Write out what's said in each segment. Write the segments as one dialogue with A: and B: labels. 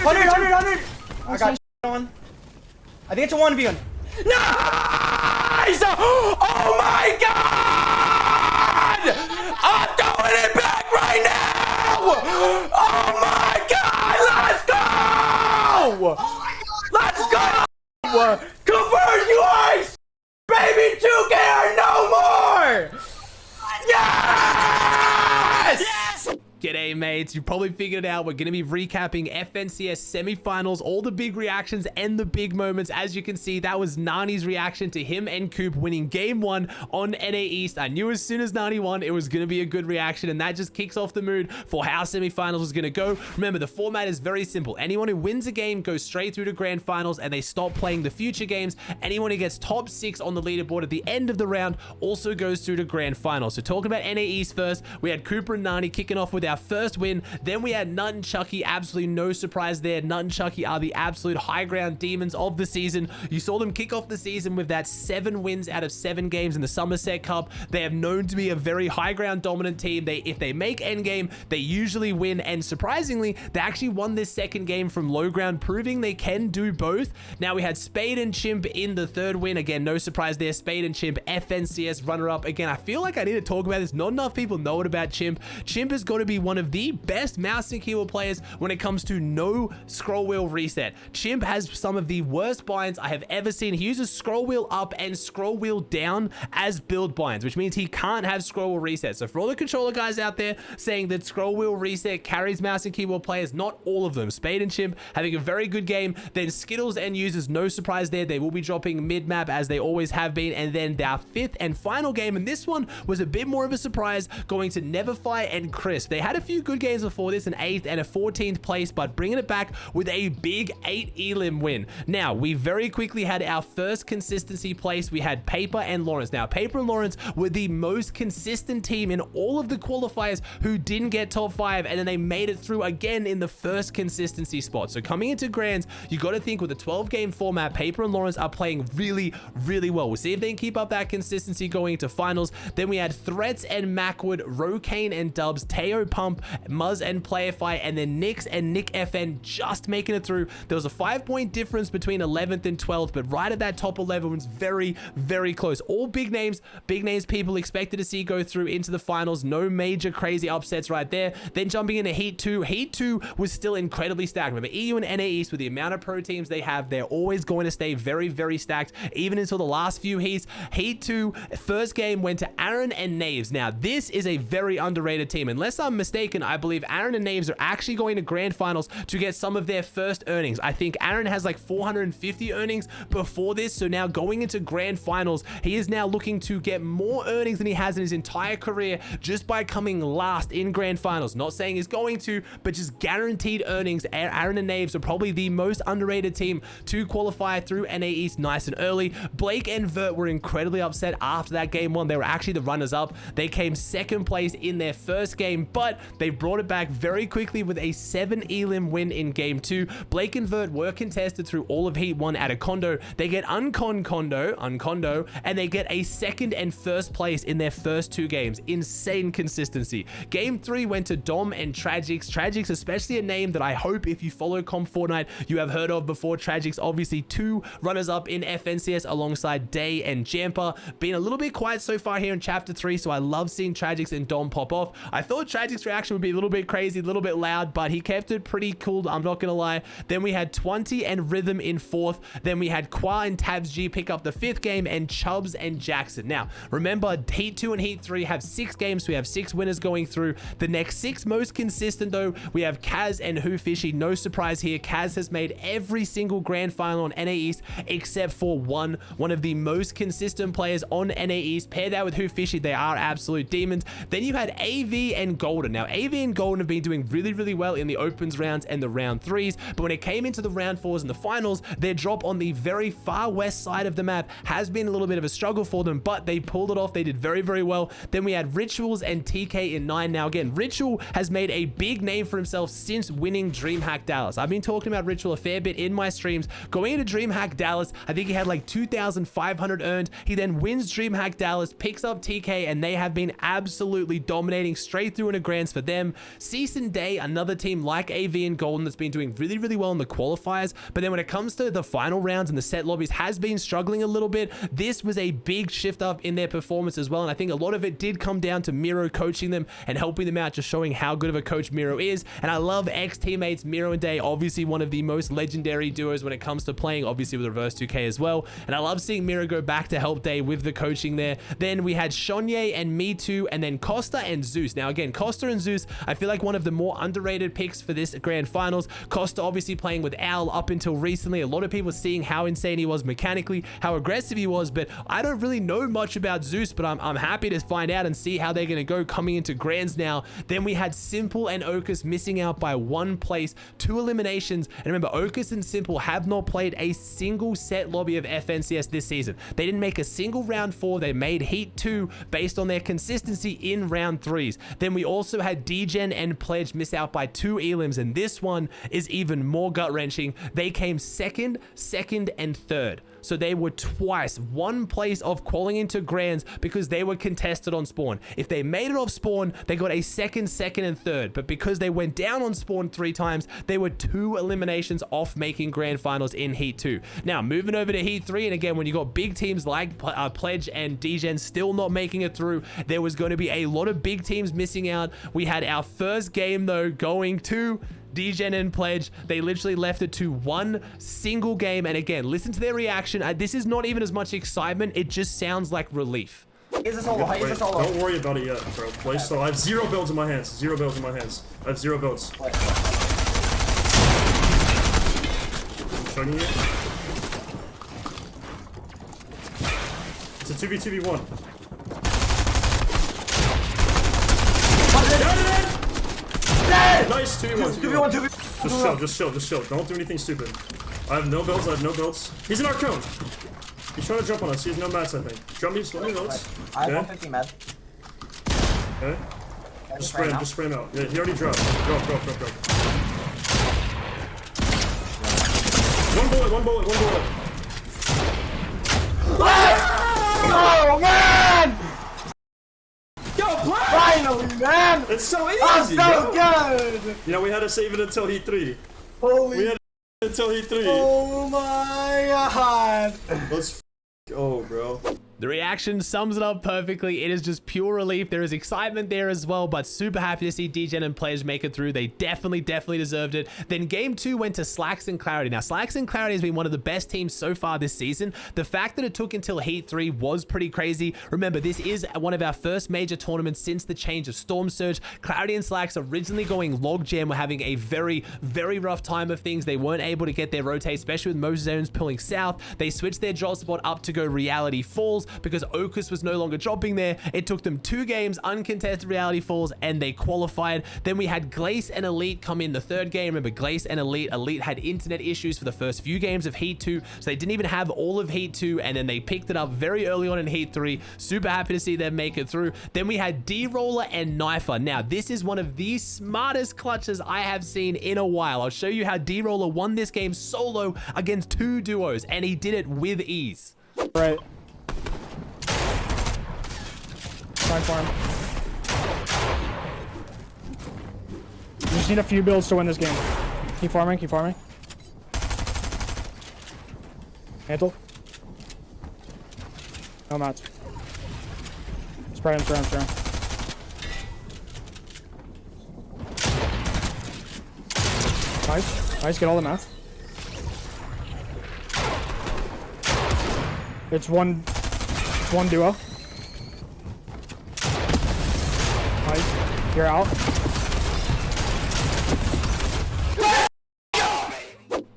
A: 100. I got on. I think it's a 1v1. Nice! Oh my god! I'm throwing it back right now! Oh my god! Let's go! Let's go! Convert you ice! Baby 2K are no more! Yes!
B: Yes! G'day mates, you probably figured it out. We're going to be recapping FNCS semi-finals, all the big reactions and the big moments. As you can see, that was Nani's reaction to him and Coop winning game 1 on NA East. I knew as soon as Nani won, it was going to be a good reaction, and that just kicks off the mood for how semi-finals is going to go. Remember, the format is very simple. Anyone who wins a game goes straight through to grand finals, and they stop playing the future games. Anyone who gets top 6 on the leaderboard at the end of the round also goes through to grand finals. So talking about NA East first, we had Cooper and Nani kicking off with our first win. Then we had Nut and Chucky. Absolutely no surprise there. Nut and Chucky are the absolute high ground demons of the season. You saw them kick off the season with that 7 wins out of 7 games in the Somerset Cup. They have known to be a very high ground dominant team. If they make endgame, they usually win, and surprisingly, they actually won this second game from low ground, proving they can do both. Now we had Spade and Chimp in the third win. Again, no surprise there. Spade and Chimp, FNCS runner-up. Again, I feel like I need to talk about this. Not enough people know it about Chimp. Chimp has got to be one of the best mouse and keyboard players when it comes to no scroll wheel reset. Chimp has some of the worst binds I have ever seen. He uses scroll wheel up and scroll wheel down as build binds, which means he can't have scroll wheel reset. So for all the controller guys out there saying that scroll wheel reset carries mouse and keyboard players, not all of them. Spade and Chimp having a very good game. Then Skittles and Users, no surprise there. They will be dropping mid-map as they always have been. And then our 5th and final game, and this one was a bit more of a surprise, going to Neverfire and Crisp. They had a few good games before this, an 8th and a 14th place, but bringing it back with a big 8 elim win. Now, we very quickly had our first consistency place. We had Paper and Lawrence. Now, Paper and Lawrence were the most consistent team in all of the qualifiers who didn't get top 5, and then they made it through again in the first consistency spot. So coming into Grands, you got to think with a 12-game format, Paper and Lawrence are playing really, really well. We'll see if they can keep up that consistency going into finals. Then we had Threats and Macwood, Rokane and Dubs, Teo Pump, Muzz and Playify, and then Nix and Nick FN just making it through. There was a 5-point difference between 11th and 12th, but right at that top 11 was very, very close. All big names people expected to see go through into the finals. No major crazy upsets right there. Then jumping into Heat 2. Heat 2 was still incredibly stacked. Remember, EU and NA East, with the amount of pro teams they have, they're always going to stay very, very stacked, even until the last few heats. Heat 2, first game went to Aaron and Naves. Now, this is a very underrated team. Unless I'm mistaken, I believe Aaron and Naves are actually going to grand finals to get some of their first earnings. I think Aaron has like 450 earnings before this, so now going into grand finals, he is now looking to get more earnings than he has in his entire career just by coming last in grand finals. Not saying he's going to, but just guaranteed earnings. Aaron and Naves are probably the most underrated team to qualify through NA East nice and early. Blake and Vert were incredibly upset after that game 1. They were actually the runners-up. They came 2nd place in their first game, but they brought it back very quickly with a 7 elim win in game 2. Blake and Vert were contested through all of Heat 1 at a condo. They get uncondo, and they get a 2nd and 1st place in their first 2 games. Insane consistency. Game 3 went to Dom and Tragics. Tragics, especially a name that I hope if you follow Comp Fortnite, you have heard of before. Tragics, obviously 2 runners-up in FNCS alongside Day and Jamper. Been a little bit quiet so far here in Chapter 3, so I love seeing Tragics and Dom pop off. I thought Tragics' reaction would be a little bit crazy, a little bit loud, but he kept it pretty cool, I'm not gonna lie. Then we had 20 and Rhythm in 4th. Then we had Qua and Tabs G pick up the 5th game, and Chubbs and Jackson. Now, remember, Heat 2 and Heat 3 have 6 games, so we have 6 winners going through. The next 6 most consistent, though, we have Kaz and Who Fishy. No surprise here. Kaz has made every single grand final on NA East except for one of the most consistent players on NA East. Pair that with Who Fishy, they are absolute demons. Then you had AV and Golden. Now, AV and Golden have been doing really, really well in the opens rounds and the round 3s, but when it came into the round 4s and the finals, their drop on the very far west side of the map has been a little bit of a struggle for them, but they pulled it off. They did very, very well. Then we had Rituals and TK in 9. Now, again, Ritual has made a big name for himself since winning DreamHack Dallas. I've been talking about Ritual a fair bit in my streams. Going into DreamHack Dallas, I think he had like 2,500 earned. He then wins DreamHack Dallas, picks up TK, and they have been absolutely dominating straight through into grands for them. them. Cease and Day, another team like AV and Golden that's been doing really, really well in the qualifiers. But then when it comes to the final rounds and the set lobbies, has been struggling a little bit. This was a big shift up in their performance as well. And I think a lot of it did come down to Miro coaching them and helping them out, just showing how good of a coach Miro is. And I love ex-teammates Miro and Day, obviously one of the most legendary duos when it comes to playing, obviously with Reverse 2K as well. And I love seeing Miro go back to help Day with the coaching there. Then we had Shonye and Me Too, and then Costa and Zeus. Now again, Costa and Zeus, I feel like one of the more underrated picks for this grand finals. Costa obviously playing with Owl up until recently. A lot of people seeing how insane he was mechanically, how aggressive he was, but I don't really know much about Zeus, but I'm happy to find out and see how they're going to go coming into grands now. Then we had Simple and Okus missing out by 1 place, 2 eliminations. And remember, Okus and Simple have not played a single set lobby of FNCS this season. They didn't make a single round 4. They made Heat 2 based on their consistency in round 3s. Then we also had Degen and Pledge miss out by 2 elims, and this one is even more gut-wrenching. They came second, and third. So they were twice 1 place off qualifying into grands because they were contested on spawn. If they made it off spawn, they got a second, and third. But because they went down on spawn 3 times, they were 2 eliminations off making grand finals in Heat 2. Now, moving over to Heat 3, and again, when you got big teams like Pledge and Degen still not making it through, there was going to be a lot of big teams missing out. We had our first game, though, going to Degen and Pledge. They literally left it to 1 single game. And again, listen to their reaction. This is not even as much excitement. It just sounds like relief.
C: Is this all? Wait,
D: don't worry about it yet, bro. Play still. I have 0 builds in my hands. 0 builds in my hands. I have 0 builds. I'm showing you. It's a 2v2v1. Nice, 2v1. Just chill. Don't do anything stupid. I have no builds. He's in our cone. He's trying to jump on us. He has no mats, I think. Jump me, slow me loads.
C: I have 150 med.
D: Okay. Just spray him out. Yeah, he already dropped. Drop. One bullet.
C: Oh, man! Finally, man!
D: It's so easy.
C: I'm so good!
D: You know, we had to save it until Heat 3.
C: Holy.
D: Until Heat 3.
C: Oh my god!
D: Let's go, bro.
B: The reaction sums it up perfectly. It is just pure relief. There is excitement there as well, but super happy to see Degen and Pledge make it through. They definitely deserved it. Then game 2 went to Slacks and Clarity. Now, Slacks and Clarity has been one of the best teams so far this season. The fact that it took until Heat 3 was pretty crazy. Remember, this is one of our first major tournaments since the change of Storm Surge. Clarity and Slacks originally going logjam were having a very rough time of things. They weren't able to get their rotate, especially with most zones pulling south. They switched their drop spot up to go Reality Falls because Okus was no longer dropping there. It took them 2 games, uncontested Reality Falls, and they qualified. Then we had Glace and Elite come in the 3rd game. Remember, Glace and Elite had internet issues for the first few games of Heat 2, so they didn't even have all of Heat 2, and then they picked it up very early on in Heat 3. Super happy to see them make it through. Then we had Deroller and Knifer. Now, this is one of the smartest clutches I have seen in a while. I'll show you how Deroller won this game solo against 2 duos, and he did it with ease.
E: Right. Try for him. You just need a few builds to win this game. Keep farming. Mantle. No mats. Spray him. Nice, get all the mats. It's one duo. Nice. You're out.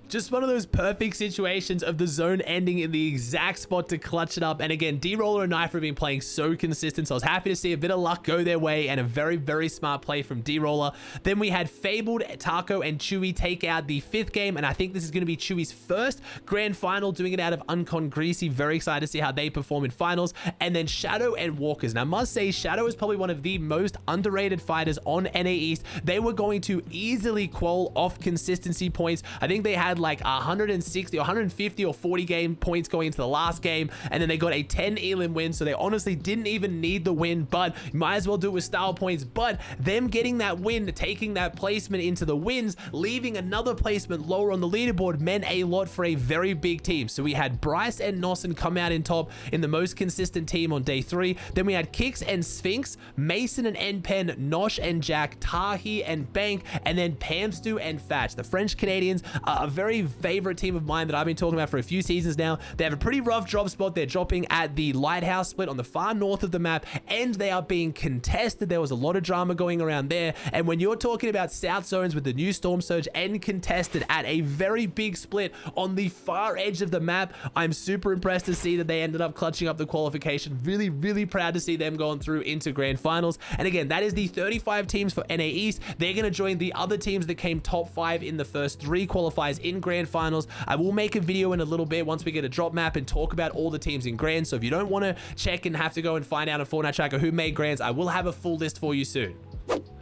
B: Just one of those perfect situations of the zone ending in the exact spot to clutch it up. And again, Deroller and Knifer have been playing so consistent, so I was happy to see a bit of luck go their way and a very smart play from Deroller. Then we had Fabled, Taco, and Chewy take out the 5th game, and I think this is going to be Chewy's first grand final, doing it out of Uncon Greasy. Very excited to see how they perform in finals. And then Shadow and Walkers. And I must say, Shadow is probably one of the most underrated fighters on NA East. They were going to easily qual off consistency points. I think they had like 160 or 150 or 40 game points going into the last game, and then they got a 10 elim win, so they honestly didn't even need the win, but might as well do it with style points. But them getting that win, taking that placement into the wins, leaving another placement lower on the leaderboard meant a lot for a very big team. So we had Bryce and Nossen come out in top in the most consistent team on day 3. Then we had Kicks and Sphinx, Mason and Npen, Nosh and Jack, Tahi and Bank, and then Pamstu and Fatch. The French Canadians are a very favorite team of mine that I've been talking about for a few seasons now. They have a pretty rough drop spot. They're dropping at the Lighthouse split on the far north of the map, and they are being contested. There was a lot of drama going around there, and when you're talking about South zones with the new Storm Surge and contested at a very big split on the far edge of the map, I'm super impressed to see that they ended up clutching up the qualification. Really, really proud to see them going through into grand finals. And again, that is the 35 teams for NA East. They're going to join the other teams that came top 5 in the first 3 qualifiers in grand finals. I will make a video in a little bit once we get a drop map and talk about all the teams in grand. So if you don't want to check and have to go and find out on Fortnite Tracker who made grands, I will have a full list for you soon.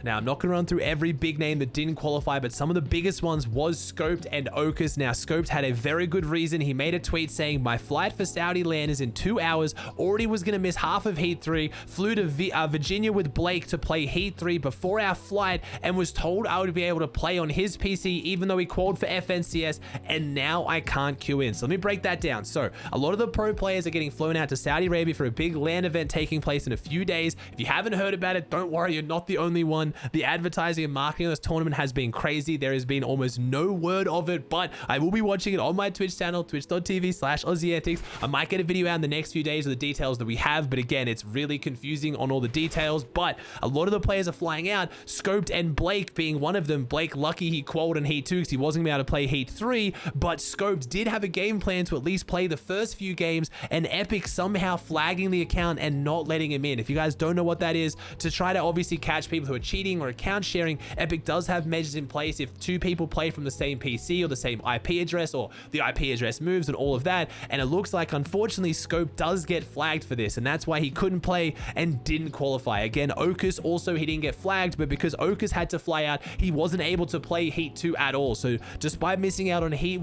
B: Now, I'm not going to run through every big name that didn't qualify, but some of the biggest ones was Scoped and Ocus. Now, Scoped had a very good reason. He made a tweet saying, "My flight for Saudi land is in 2 hours. Already was going to miss half of Heat 3. Flew to Virginia with Blake to play Heat 3 before our flight and was told I would be able to play on his PC even though he called for FNCS, and now I can't queue in." So let me break that down. So a lot of the pro players are getting flown out to Saudi Arabia for a big LAN event taking place in a few days. If you haven't heard about it, don't worry, you're not the only one. The advertising and marketing of this tournament has been crazy. There has been almost no word of it, but I will be watching it on my Twitch channel, twitch.tv/Aussie Antics. I might get a video out in the next few days of the details that we have, but again, it's really confusing on all the details. But a lot of the players are flying out, Scoped and Blake being one of them. Blake, lucky he qualified in Heat 2 because he wasn't going to be able to play Heat 3, but Scoped did have a game plan to at least play the first few games, and Epic somehow flagging the account and not letting him in. If you guys don't know what that is, to try to obviously catch people who are cheating or account sharing, Epic does have measures in place if 2 people play from the same PC or the same IP address, or the IP address moves and all of that. And it looks like, unfortunately, Scope does get flagged for this, and that's why he couldn't play and didn't qualify. Again, Ocus also, he didn't get flagged, but because Ocus had to fly out, he wasn't able to play Heat 2 at all. So despite missing out on Heat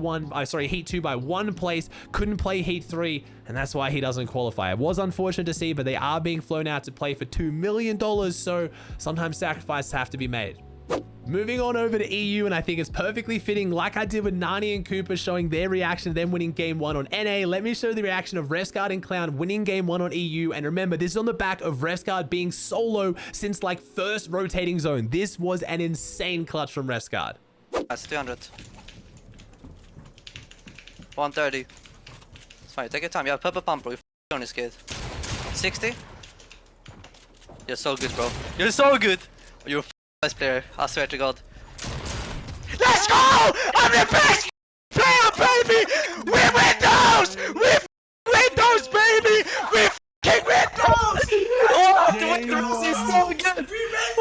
B: 2 by 1 place, couldn't play Heat 3, and that's why he doesn't qualify. It was unfortunate to see, but they are being flown out to play for $2 million, so sometimes sacrifices have to be made. Moving on over to EU, and I think it's perfectly fitting, like I did with Nani and Cooper showing their reaction to them winning game 1 on NA. Let me show the reaction of Refsgaard and Clown winning game 1 on EU. And remember, this is on the back of Refsgaard being solo since like first rotating zone. This was an insane clutch from Refsgaard.
F: That's 200. 130. It's fine, take your time. You have purple pump, bro. You're on this kid. 60. You're so good, bro. You're so good. You're a best player. I swear to God.
A: Let's go! I'm the best player, baby! We win those! We win those, baby! We f***ing win those!
F: Oh, the Windows is so good!
A: We win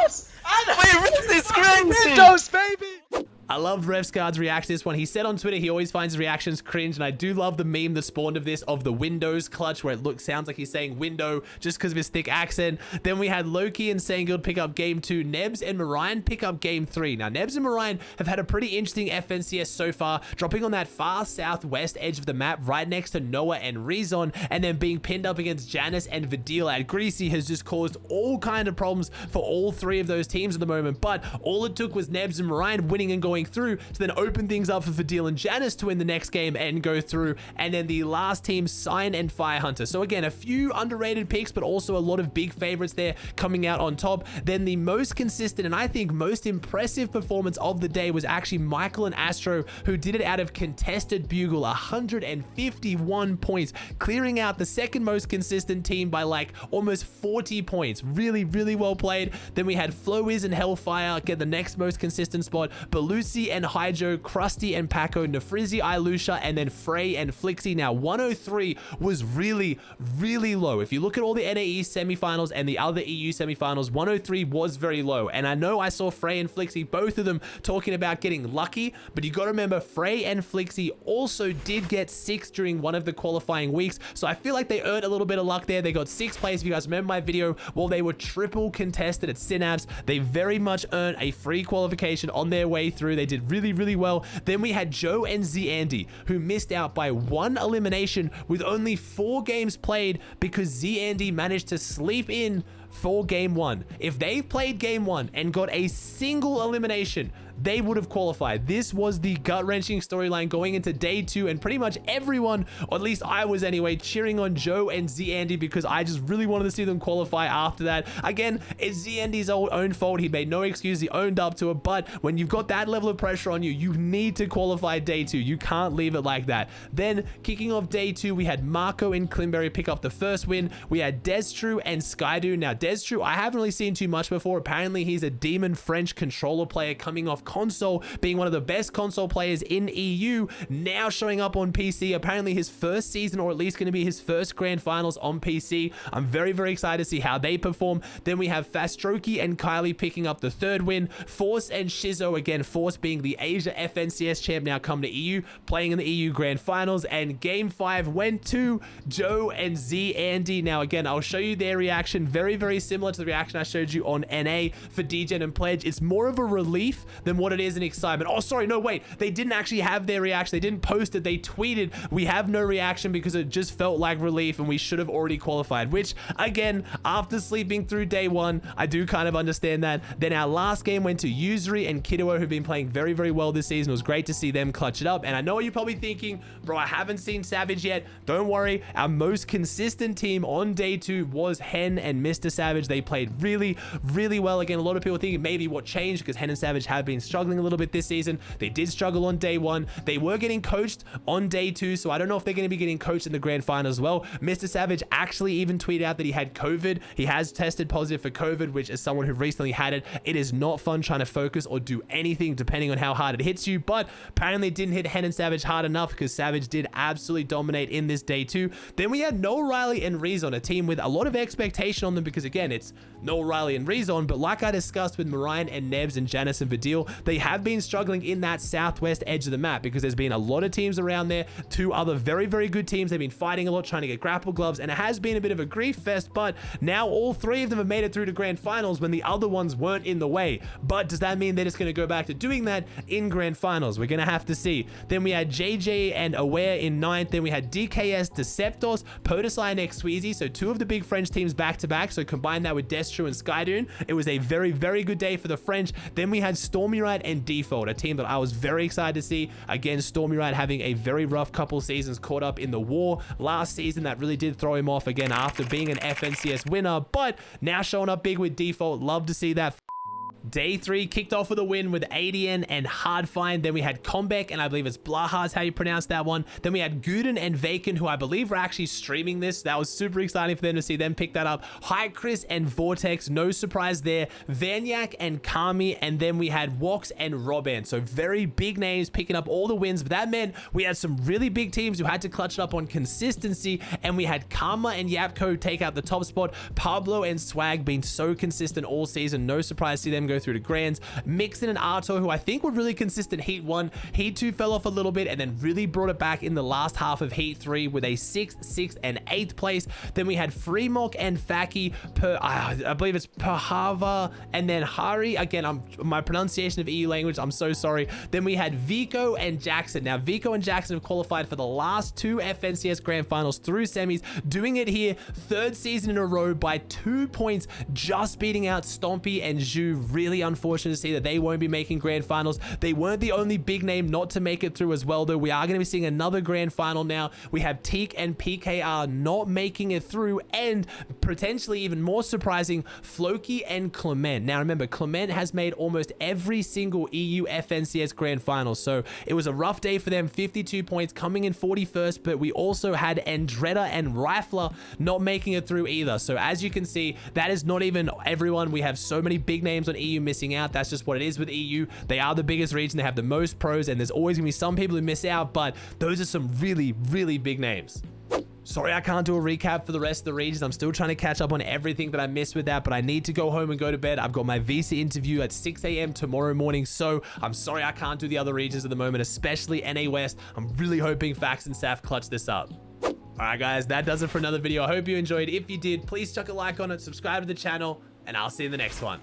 A: those!
F: Wait, this is crazy!
A: Windows, baby!
B: I love Refsgaard's reaction to this one. He said on Twitter he always finds his reactions cringe, and I do love the meme that spawned of this, of the Windows clutch, where it sounds like he's saying window just because of his thick accent. Then we had Loki and Sanguild pick up game 2. Nebs and Marion pick up game 3. Now, Nebs and Marion have had a pretty interesting FNCS so far, dropping on that far southwest edge of the map right next to Noah and Rezon, and then being pinned up against Janice and Vidil at Greasy has just caused all kind of problems for all 3 of those teams at the moment. But all it took was Nebs and Marion winning and going through to then open things up for Vidil and Janice to win the next game and go through. And then the last team, Sign and Firehunter. So again, a few underrated picks, but also a lot of big favorites there coming out on top. Then the most consistent and I think most impressive performance of the day was actually Michael and Astro, who did it out of contested Bugle, 151 points, clearing out the second most consistent team by like almost 40 points. Really, really well played. Then we had Flowiz and Hellfire get the next most consistent spot, Belusi and Hydro, Krusty and Paco, Nefrizzi, Ilusha, and then Frey and Flixie. Now, 103 was really, really low. If you look at all the NAE semifinals and the other EU semifinals, 103 was very low. And I know I saw Frey and Flixie, both of them talking about getting lucky, but you got to remember Frey and Flixie also did get 6 during one of the qualifying weeks. So I feel like they earned a little bit of luck there. They got 6th place. If you guys remember my video, while they were triple contested at Synapse, they very much earned a free qualification on their way through. They did really, really, really well. Then we had Joe and Zandy, who missed out by 1 elimination with only 4 games played because Zandy managed to sleep in for game 1. If they played game 1 and got a single elimination, they would have qualified. This was the gut-wrenching storyline going into day 2, and pretty much everyone, or at least I was anyway, cheering on Joe and Zandy because I just really wanted to see them qualify after that. Again, it's Zandy's own fault. He made no excuse. He owned up to it, but when you've got that level of pressure on you, you need to qualify day 2. You can't leave it like that. Then, kicking off day 2, we had Marco and Klimberry pick up the first win. We had Destru and Skydu. Now, Destru, I haven't really seen too much before. Apparently, he's a demon French controller player coming off console, being one of the best console players in EU, now showing up on PC. Apparently his first season, or at least going to be his first grand finals on PC. I'm very, very excited to see how they perform. Then we have Fastroki and Kylie picking up the third win. Force and Shizo, again, Force being the Asia FNCS champ, now come to EU, playing in the EU grand finals. And game 5 went to Joe and Zandy. Now again, I'll show you their reaction, very, very similar to the reaction I showed you on NA for Degen and Pledge. It's more of a relief than what it is an excitement. Oh, sorry, no, wait. They didn't actually have their reaction. They didn't post it. They tweeted, "We have no reaction," because it just felt like relief and we should have already qualified, which, again, after sleeping through day 1, I do kind of understand that. Then our last game went to Yuzuri and Kidoa, who've been playing very, very well this season. It was great to see them clutch it up. And I know you're probably thinking, bro, I haven't seen Savage yet. Don't worry. Our most consistent team on day 2 was Hen and Mr. Savage. They played really, really well. Again, a lot of people thinking maybe what changed because Hen and Savage have been struggling a little bit this season. They did struggle on day 1. They were getting coached on day 2, so I don't know if they're going to be getting coached in the grand final as well. Mr. Savage actually even tweeted out that he had COVID. He has tested positive for COVID, which, as someone who recently had it, it is not fun trying to focus or do anything depending on how hard it hits you. But apparently it didn't hit Hen and Savage hard enough because Savage did absolutely dominate in this day 2. Then we had Noel Riley and Rezon, a team with a lot of expectation on them because, again, it's Noel Riley and Rezon, but like I discussed with Marion and Nebs and Janice and Vidil, they have been struggling in that southwest edge of the map because there's been a lot of teams around there. 2 other very, very good teams. They've been fighting a lot, trying to get grapple gloves, and it has been a bit of a grief fest, but now all 3 of them have made it through to grand finals when the other ones weren't in the way. But does that mean they're just going to go back to doing that in grand finals? We're going to have to see. Then we had JJ and Aware in 9th. Then we had DKS, Deceptos, Podesai, and Xweezy. So 2 of the big French teams back to back. So combine that with Destru and Skydune. It was a very, very good day for the French. Then we had Stormyride and Default, a team that I was very excited to see. Again, Stormyride having a very rough couple seasons, caught up in the war last season. That really did throw him off again after being an FNCS winner, but now showing up big with Default. Love to see that. Day 3 kicked off with a win with ADN and Hardfind. Then we had Kombek, and I believe it's Blaha's how you pronounce that one. Then we had Guden and Vaken, who I believe were actually streaming this. That was super exciting for them to see them pick that up. Hi Chris and Vortex, no surprise there. Vanyak and Kami, and then we had Wox and Roban. So very big names picking up all the wins, but that meant we had some really big teams who had to clutch it up on consistency, and we had Karma and Yapko take out the top spot. Pablo and Swag being so consistent all season. No surprise to see them go through to grands. Mixon and Arto, who I think were really consistent Heat 1. Heat 2 fell off a little bit and then really brought it back in the last half of Heat 3 with a 6th, 6th, and 8th place. Then we had Freemok and Faki, I believe it's Pahava, and then Hari. Again, my pronunciation of EU language, I'm so sorry. Then we had Vico and Jackson. Now, Vico and Jackson have qualified for the last 2 FNCS Grand Finals through semis, doing it here, 3rd season in a row by 2 points, just beating out Stompy and Zhu. Really unfortunate to see that they won't be making grand finals. They weren't the only big name not to make it through as well, though. We are going to be seeing another grand final now. We have Teak and PKR not making it through, and potentially even more surprising, Floki and Clement. Now remember, Clement has made almost every single EU FNCS grand final, so it was a rough day for them. 52 points, coming in 41st, but we also had Andretta and Rifler not making it through either. So as you can see, that is not even everyone. We have so many big names on EU missing out. That's just what it is with EU. They are the biggest region. They have the most pros, and there's always gonna be some people who miss out, but those are some really, really big names. Sorry, I can't do a recap for the rest of the regions. I'm still trying to catch up on everything that I missed with that, but I need to go home and go to bed. I've got my VC interview at 6 a.m. tomorrow morning, so I'm sorry I can't do the other regions at the moment, especially NA West. I'm really hoping Fax and Saf clutch this up. All right, guys, that does it for another video. I hope you enjoyed. If you did, please chuck a like on it, subscribe to the channel, and I'll see you in the next one.